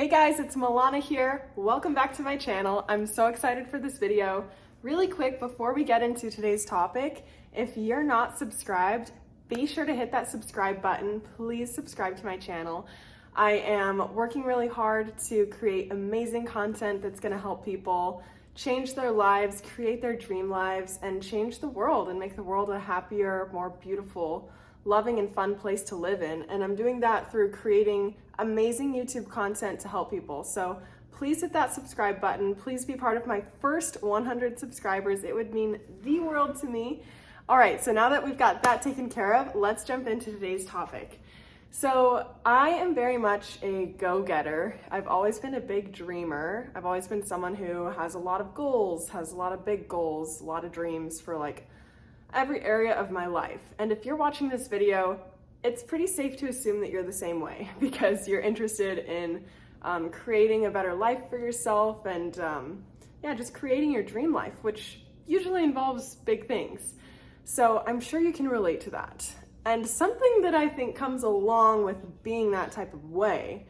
Hey guys, it's Milana here. Welcome back to my channel. I'm so excited for this video. Really quick, before we get into today's topic, if you're not subscribed, be sure to hit that subscribe button. Please subscribe to my channel. I am working really hard to create amazing content that's gonna help people change their lives, create their dream lives, and change the world and make the world a happier, more beautiful, loving and fun place to live in. And I'm doing that through creating amazing YouTube content to help people. So please hit that subscribe button. Please be part of my first 100 subscribers. It would mean the world to me. All right, so now that we've got that taken care of, let's jump into today's topic. So I am very much a go-getter. I've always been a big dreamer. I've always been someone who has a lot of goals, has a lot of big goals, a lot of dreams for like every area of my life. And if you're watching this video, it's pretty safe to assume that you're the same way because you're interested in creating a better life for yourself and just creating your dream life, which usually involves big things. So I'm sure you can relate to that. And something that I think comes along with being that type of way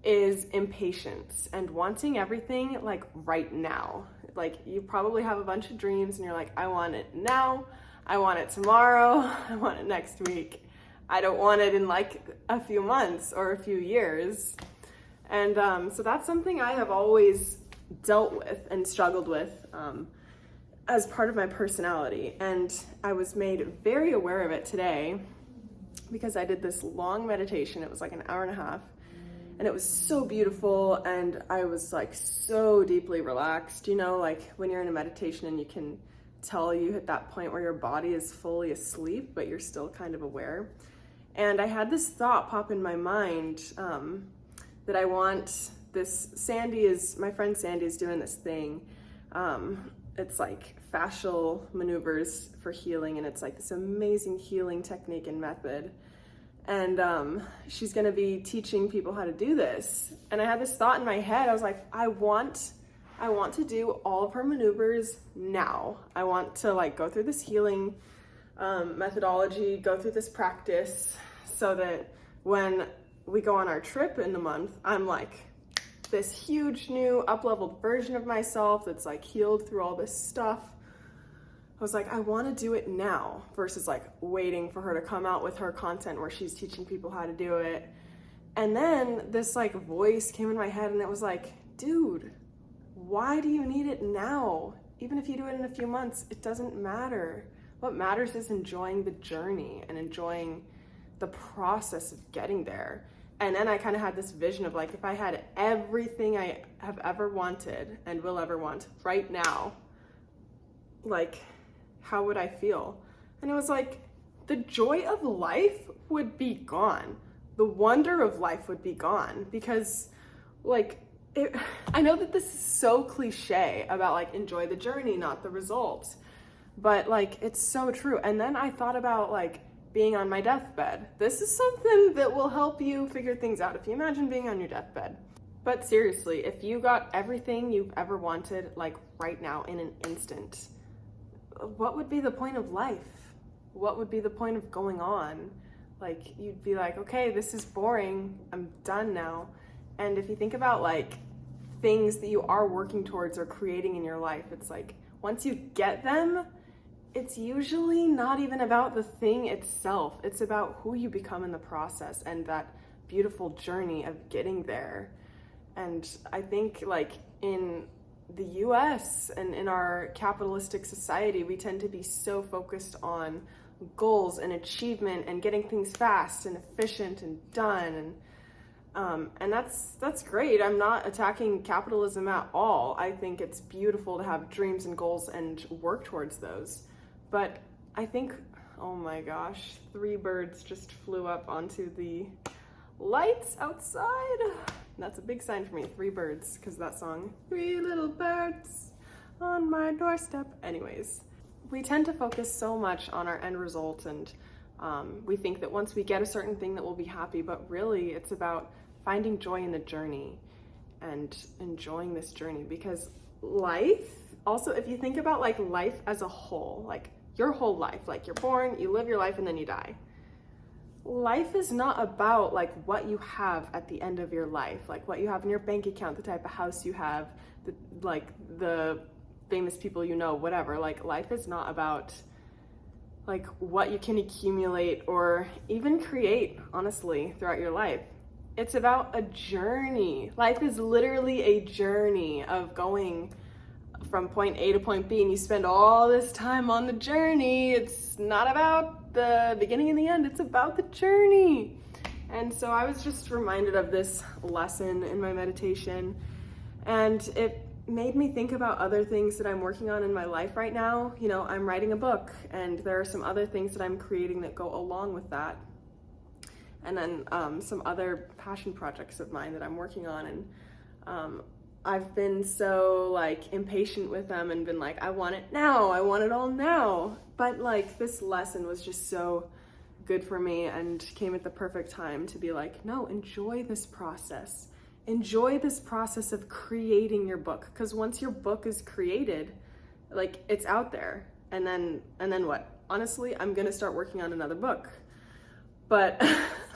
is impatience and wanting everything like right now. Like you probably have a bunch of dreams and you're like, I want it now. I want it tomorrow, I want it next week. I don't want it in like a few months or a few years. And so that's something I have always dealt with and struggled with as part of my personality. And I was made very aware of it today because I did this long meditation. It was like an hour and a half and it was so beautiful. And I was like so deeply relaxed, you know, like when you're in a meditation and you can tell you at that point where your body is fully asleep, but you're still kind of aware. And I had this thought pop in my mind that I want this, my friend Sandy is doing this thing. It's like fascial maneuvers for healing. And it's like this amazing healing technique and method. And she's gonna be teaching people how to do this. And I had this thought in my head. I was like, I want to do all of her maneuvers now. I want to like go through this healing methodology, go through this practice so that when we go on our trip in the month, I'm like this huge new up-leveled version of myself that's like healed through all this stuff. I was like, I want to do it now versus like waiting for her to come out with her content where she's teaching people how to do it. And then this like voice came in my head and it was like, dude, why do you need it now? Even if you do it in a few months, it doesn't matter. What matters is enjoying the journey and enjoying the process of getting there. And then I kind of had this vision of like, if I had everything I have ever wanted and will ever want right now, like, how would I feel? And it was like, the joy of life would be gone. The wonder of life would be gone because like, I know that this is so cliche about like enjoy the journey, not the results, but like it's so true. And then I thought about like being on my deathbed. This is something that will help you figure things out if you imagine being on your deathbed. But seriously, if you got everything you've ever wanted like right now in an instant, what would be the point of life? What would be the point of going on? Like you'd be like, okay, this is boring. I'm done now. And if you think about like things that you are working towards or creating in your life, it's like once you get them, it's usually not even about the thing itself. It's about who you become in the process and that beautiful journey of getting there. And I think like in the US and in our capitalistic society, we tend to be so focused on goals and achievement and getting things fast and efficient and done. And that's great. I'm not attacking capitalism at all. I think it's beautiful to have dreams and goals and work towards those. But I think, oh my gosh, 3 birds just flew up onto the lights outside. That's a big sign for me, 3 birds, because that song, 3 little birds on my doorstep. Anyways, we tend to focus so much on our end result and we think that once we get a certain thing that we'll be happy, but really it's about finding joy in the journey and enjoying this journey. Because life, also if you think about like life as a whole, like your whole life, like you're born, you live your life and then you die. life is not about like what you have at the end of your life, like what you have in your bank account, the type of house you have, the famous people you know, whatever. Like life is not about like what you can accumulate or even create, honestly, throughout your life. It's about a journey. Life is literally a journey of going from point A to point B, and you spend all this time on the journey. It's not about the beginning and the end, it's about the journey. And so I was just reminded of this lesson in my meditation, and it made me think about other things that I'm working on in my life right now. You know, I'm writing a book, and there are some other things that I'm creating that go along with that. And then some other passion projects of mine that I'm working on. And I've been so like impatient with them and been like, I want it now, I want it all now. But like this lesson was just so good for me and came at the perfect time to be like, no, enjoy this process. Enjoy this process of creating your book, because once your book is created, like it's out there. And then what? Honestly, I'm gonna start working on another book. But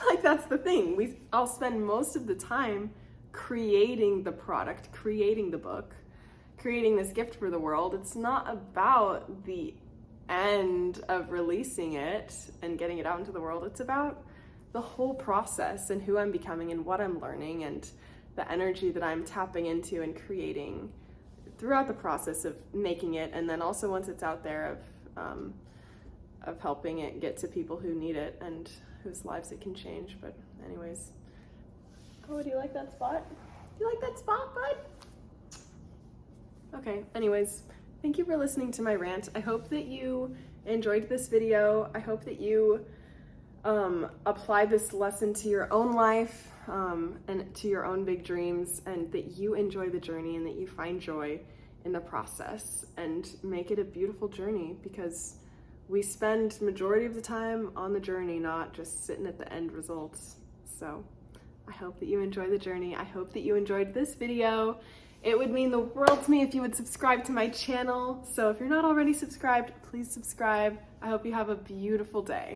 like that's the thing. I'll spend most of the time creating the product, creating the book, creating this gift for the world. It's not about the end of releasing it and getting it out into the world. It's about the whole process and who I'm becoming and what I'm learning and the energy that I'm tapping into and creating throughout the process of making it, and then also once it's out there of helping it get to people who need it and whose lives it can change. But anyways, oh, do you like that spot? Do you like that spot, bud? Okay, anyways, thank you for listening to my rant. I hope that you enjoyed this video. I hope that you apply this lesson to your own life and to your own big dreams, and that you enjoy the journey and that you find joy in the process and make it a beautiful journey, because we spend majority of the time on the journey, not just sitting at the end results. So I hope that you enjoy the journey. I hope that you enjoyed this video. It would mean the world to me if you would subscribe to my channel. So if you're not already subscribed, please subscribe. I hope you have a beautiful day.